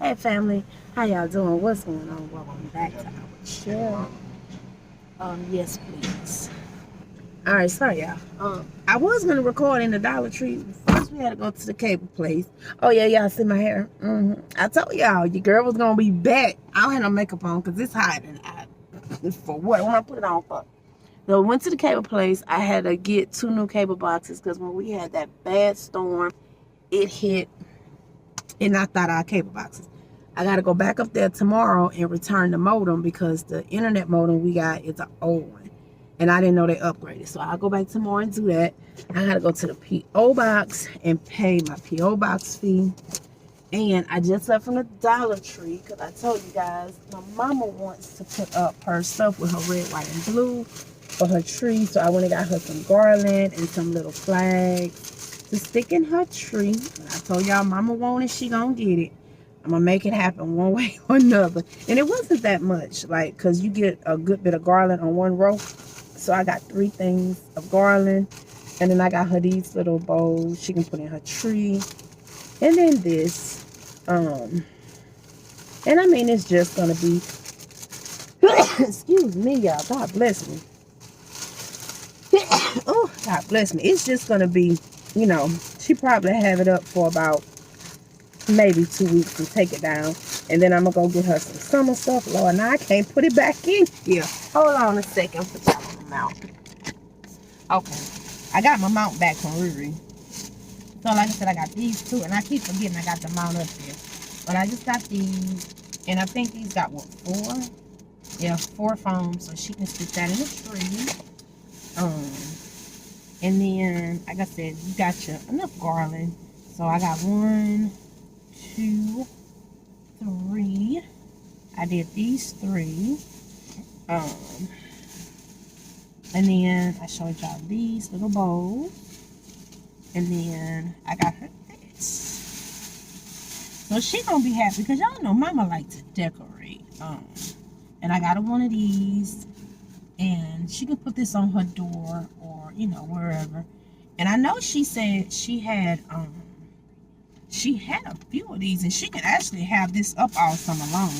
Hey family, how y'all doing? What's going on? Welcome back to our channel. Yes please. Alright, sorry y'all. I was gonna record in the Dollar Tree. First we had to go to the cable place. Oh yeah, y'all see my hair? I told y'all your girl was gonna be back. I don't have no makeup on because it's hot and for what? When I put it on for. So we went to the cable place. I had to get 2 new cable boxes because when we had that bad storm, it hit and knocked out our cable boxes. I got to go back up there tomorrow and return the modem because the internet modem we got is an old one. And I didn't know they upgraded. So I'll go back tomorrow and do that. I got to go to the P.O. box and pay my P.O. box fee. And I just left from the Dollar Tree because I told you guys my mama wants to put up her stuff with her red, white, and blue for her tree. So I went and got her some garland and some little flags to stick in her tree. And I told y'all mama want it, she gonna get it. I'm gonna make it happen one way or another. And it wasn't that much, like, because you get a good bit of garland on one row. So I got 3 things of garland. And then I got her these little bowls she can put in her tree. And then this. And I mean, it's just gonna be, excuse me, y'all. God bless me. Oh, God bless me. It's just gonna be, you know, she probably have it up for about maybe 2 weeks and take it down. And then I'm gonna go get her some summer stuff. Lord, now I can't put it back in here. Hold on a second. Put that on the mount. Okay. I got my mount back from Riri. So like I said, I got these 2. And I keep forgetting I got the mount up there. But I just got these. And I think these got, what, 4? Yeah, 4 foams. So she can stick that in the tree. And then, like I said, you got your enough garland. So I got 1, 2, 3. I did these 3. And then I showed y'all these little bowls. And then I got her this. So she gonna be happy because y'all know mama like to decorate. And I got her one of these. And she can put this on her door or, you know, wherever. And I know she said she had a few of these, and she could actually have this up all summer long.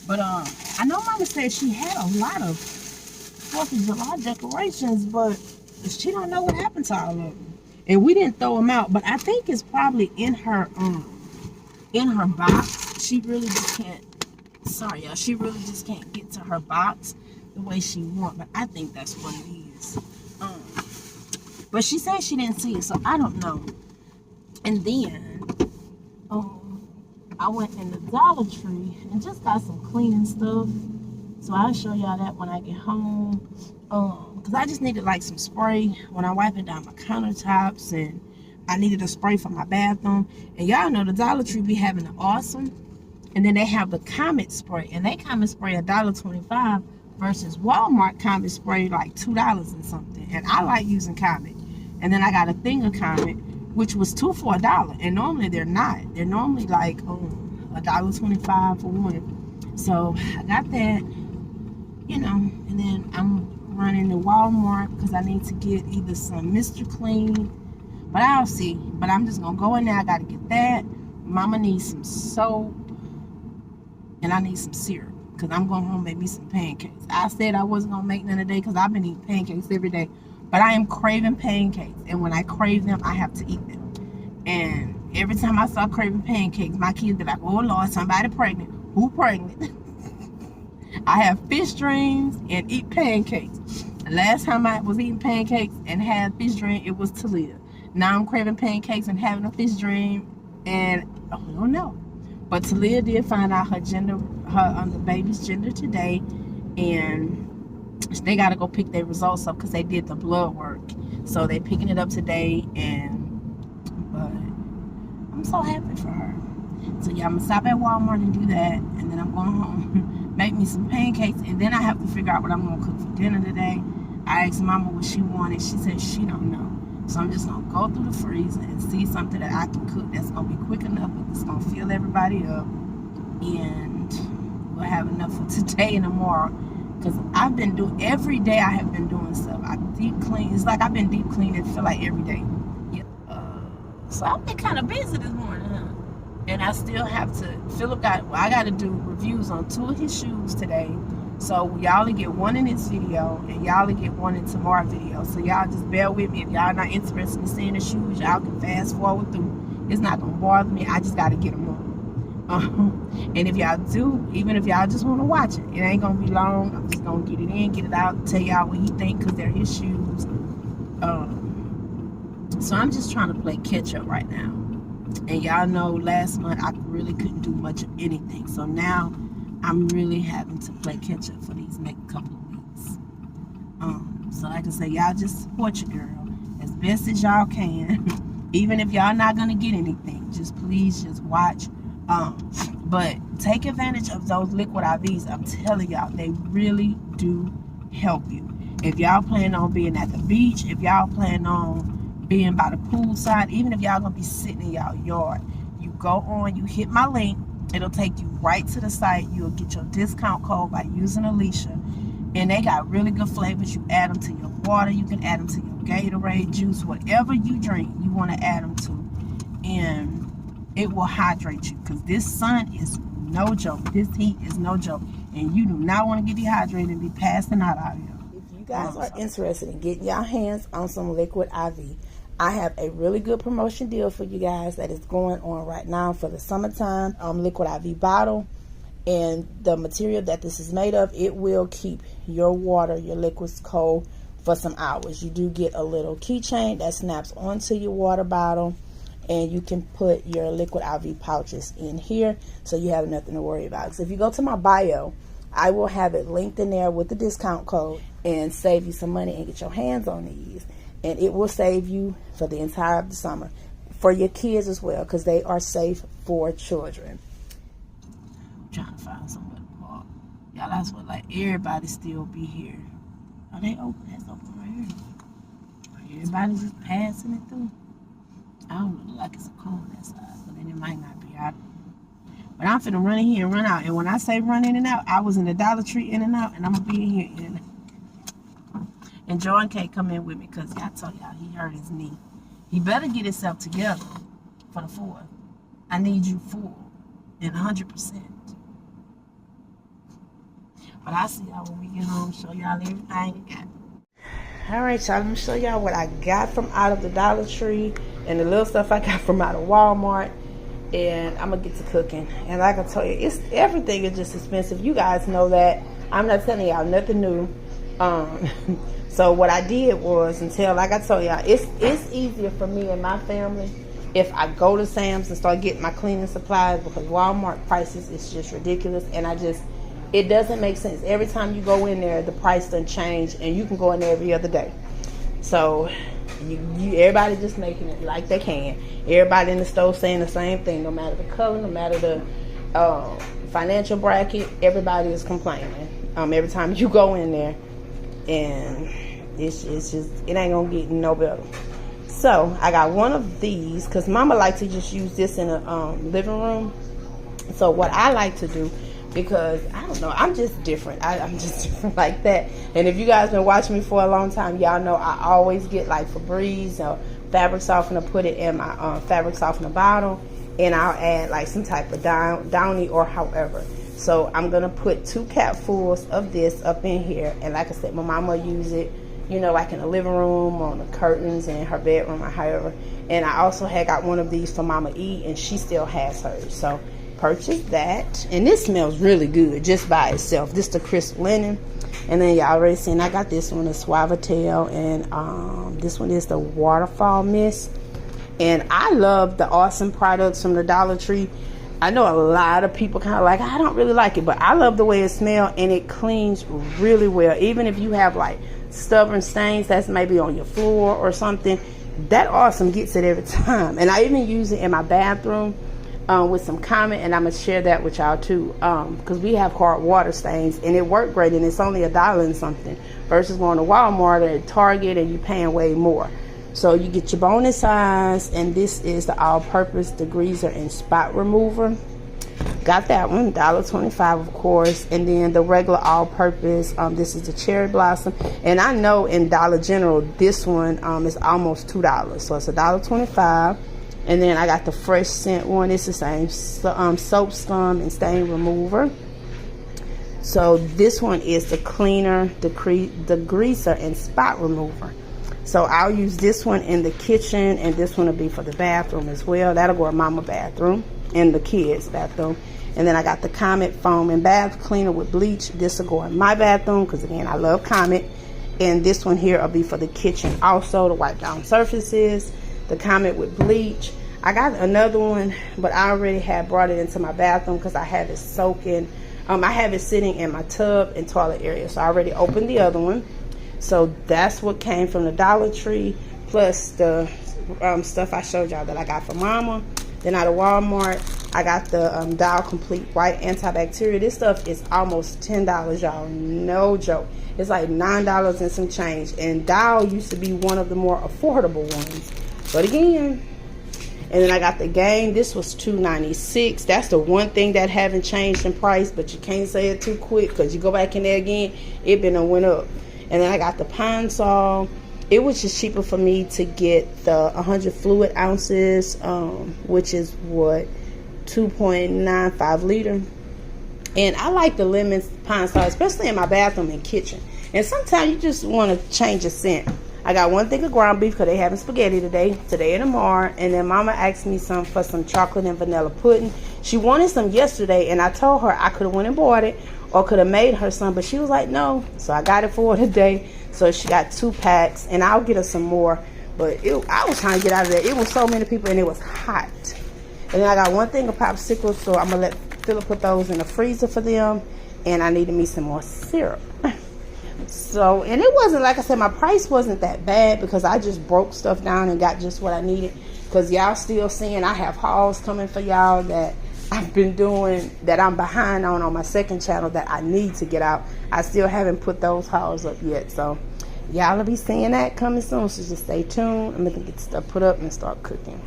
But I know mama said she had a lot of 4th of July decorations, but she don't know what happened to all of them. And we didn't throw them out, but I think it's probably in her box. She really just can't, sorry y'all, she really just can't get to her box the way she wants, but I think that's what it is. But she said she didn't see it, so I don't know. And then I went in the Dollar Tree and just got some cleaning stuff. So I'll show y'all that when I get home. Because I just needed like some spray when I wipe it down my countertops, and I needed a spray for my bathroom. And y'all know the Dollar Tree be having the awesome. And then they have the Comet spray, and they Comet spray $1.25 versus Walmart Comet spray like $2 and something. And I like using Comet. And then I got a thing of Comet, which was 2 for $1. And normally they're not. They're normally like $1.25 for 1. So I got that, you know. And then I'm running to Walmart because I need to get either some Mr. Clean, but I'll see. But I'm just gonna go in there. I gotta get that. Mama needs some soap, and I need some syrup because I'm going home and make me some pancakes. I said I wasn't gonna make none today because I've been eating pancakes every day, but I am craving pancakes, and when I crave them, I have to eat them. And every time I start craving pancakes, my kids be like, "Oh Lord, somebody pregnant." Who pregnant? I have fish dreams and eat pancakes. The last time I was eating pancakes and had fish dream, it was Talia. Now I'm craving pancakes and having a fish dream, and I don't know. But Talia did find out her gender, the baby's gender today, and they got to go pick their results up because they did the blood work. So they're picking it up today, but I'm so happy for her. So yeah, I'm gonna stop at Walmart and do that, and then I'm going home, make me some pancakes, and then I have to figure out what I'm gonna cook for dinner today. I asked Mama what she wanted. She said she don't know. So I'm just gonna go through the freezer and see something that I can cook that's gonna be quick enough, but it's gonna fill everybody up, and we'll have enough for today and tomorrow. Because I've been doing, every day I have been doing stuff. I deep clean. It's like I've been deep cleaning, feel like every day. Yeah. So I've been kind of busy this morning, huh? And I still have to, I got to do reviews on 2 of his shoes today. So y'all will get 1 in this video, and y'all will get 1 in tomorrow's video. So y'all just bear with me. If y'all not interested in seeing the shoes, y'all can fast forward through. It's not going to bother me. I just got to get them on. And if y'all do, even if y'all just want to watch it, it ain't going to be long. I'm just going to get it in, get it out, tell y'all what he think, because they're his shoes. So I'm just trying to play catch up right now. And y'all know last month I really couldn't do much of anything. So now I'm really having to play catch up for these next couple of weeks. So like I say, y'all just support your girl as best as y'all can. Even if y'all not gonna get anything, just please just watch. But take advantage of those liquid IVs. I'm telling y'all, they really do help you. If y'all plan on being at the beach, if y'all plan on being by the pool side, even if y'all gonna be sitting in y'all yard, you go on, you hit my link. It'll take you right to the site. You'll get your discount code by using Alisha. And they got really good flavors. You add them to your water. You can add them to your Gatorade juice. Whatever you drink, you want to add them to. And it will hydrate you. Because this sun is no joke. This heat is no joke. And you do not want to get dehydrated and be passing out here. If you guys are interested in getting your hands on some liquid IV, I have a really good promotion deal for you guys that is going on right now for the summertime. Liquid IV bottle, and the material that this is made of, it will keep your water, your liquids cold for some hours. You do get a little keychain that snaps onto your water bottle, and you can put your liquid IV pouches in here, so you have nothing to worry about. So if you go to my bio, I will have it linked in there with the discount code and save you some money and get your hands on these. And it will save you for the entire of the summer. For your kids as well, because they are safe for children. I'm trying to find somewhere to park. Y'all, that's what, like, everybody still be here. Are they open? That's open right here. Everybody just passing it through. I don't know, like it's a cone that side, but then it might not be. But I'm finna run in here and run out. And when I say run in and out, I was in the Dollar Tree in and out, and I'm gonna be in here in and out. And Jordan can't come in with me because I told y'all he hurt his knee. He better get himself together for the 4th. I need you full and 100%. But I'll see y'all when we get home, show y'all everything I got. Alright, y'all, let me show y'all what I got from out of the Dollar Tree and the little stuff I got from out of Walmart. And I'm going to get to cooking. And like I told you, everything is just expensive. You guys know that. I'm not telling y'all nothing new. So what I did was, like I told y'all, it's easier for me and my family if I go to Sam's and start getting my cleaning supplies, because Walmart prices is just ridiculous, and it doesn't make sense. Every time you go in there, the price doesn't change, and you can go in there every other day. So everybody just making it like they can. Everybody in the store saying the same thing, no matter the color, no matter the financial bracket, everybody is complaining. Every time you go in there. And it's just, it ain't gonna get no better. So I got one of these because Mama likes to just use this in a living room. So what I like to do, because I don't know, I'm just different. I'm just different like that. And if you guys been watching me for a long time, y'all know I always get like Febreze or fabric softener, put it in my fabric softener bottle, and I'll add like some type of Downy or however. So I'm going to put 2 capfuls of this up in here. And like I said, my mama use it, you know, like in the living room, on the curtains, and in her bedroom or however. And I also had got one of these for Mama E, and she still has hers. So purchase that. And this smells really good just by itself. This is the crisp linen. And then y'all already seen I got this one, the Suavitel. And this one is the Waterfall Mist. And I love the awesome products from the Dollar Tree. I know a lot of people kind of like, I don't really like it, but I love the way it smells, and it cleans really well. Even if you have like stubborn stains that's maybe on your floor or something, that awesome gets it every time. And I even use it in my bathroom with some comment, and I'm gonna share that with y'all too, because we have hard water stains, and it worked great, and it's only $1 and something versus going to Walmart or Target and you paying way more. So you get your bonus size, and this is the all-purpose degreaser and spot remover. Got that one, $1.25 of course, and then the regular all-purpose. This is the cherry blossom, and I know in Dollar General this one is almost $2, so it's $1.25. And then I got the fresh scent one. It's the same soap, scum, and stain remover. So this one is the cleaner, the degreaser, and spot remover. So I'll use this one in the kitchen, and this one will be for the bathroom as well. That'll go in mama bathroom and the kids bathroom. And then I got the Comet foam and bath cleaner with bleach. This will go in my bathroom because, again, I love Comet. And this one here will be for the kitchen also, to wipe down surfaces. The Comet with bleach. I got another one, but I already had brought it into my bathroom because I have it soaking. I have it sitting in my tub and toilet area. So I already opened the other one. So that's what came from the Dollar Tree, plus the stuff I showed y'all that I got from mama. Then out of Walmart, I got the Dial Complete White Antibacterial. This stuff is almost $10, y'all. No joke. It's like $9 and some change. And Dial used to be one of the more affordable ones. But again, and then I got the Game. This was $2.96. That's the one thing that haven't changed in price, but you can't say it too quick because you go back in there again, it been went up. And then I got the Pine Sol. It was just cheaper for me to get the 100 fluid ounces, which is what, 2.95 liter. And I like the lemon Pine Sol, especially in my bathroom and kitchen. And sometimes you just want to change your scent. I got one thing of ground beef because they having spaghetti today and tomorrow. And then mama asked me for some chocolate and vanilla pudding. She wanted some yesterday, and I told her I could have went and bought it or could have made her some, but she was like, no. So I got it for her today. So she got 2 packs, and I'll get her some more. But I was trying to get out of there. It was so many people, and it was hot. And then I got one thing of popsicles, so I'm going to let Philip put those in the freezer for them. And I needed me some more syrup. So, and it wasn't, like I said, my price wasn't that bad because I just broke stuff down and got just what I needed. Because y'all still seeing I have hauls coming for y'all that I've been doing, that I'm behind on my second channel that I need to get out. I still haven't put those hauls up yet. So, y'all will be seeing that coming soon. So, just stay tuned. I'm going to get stuff put up and start cooking.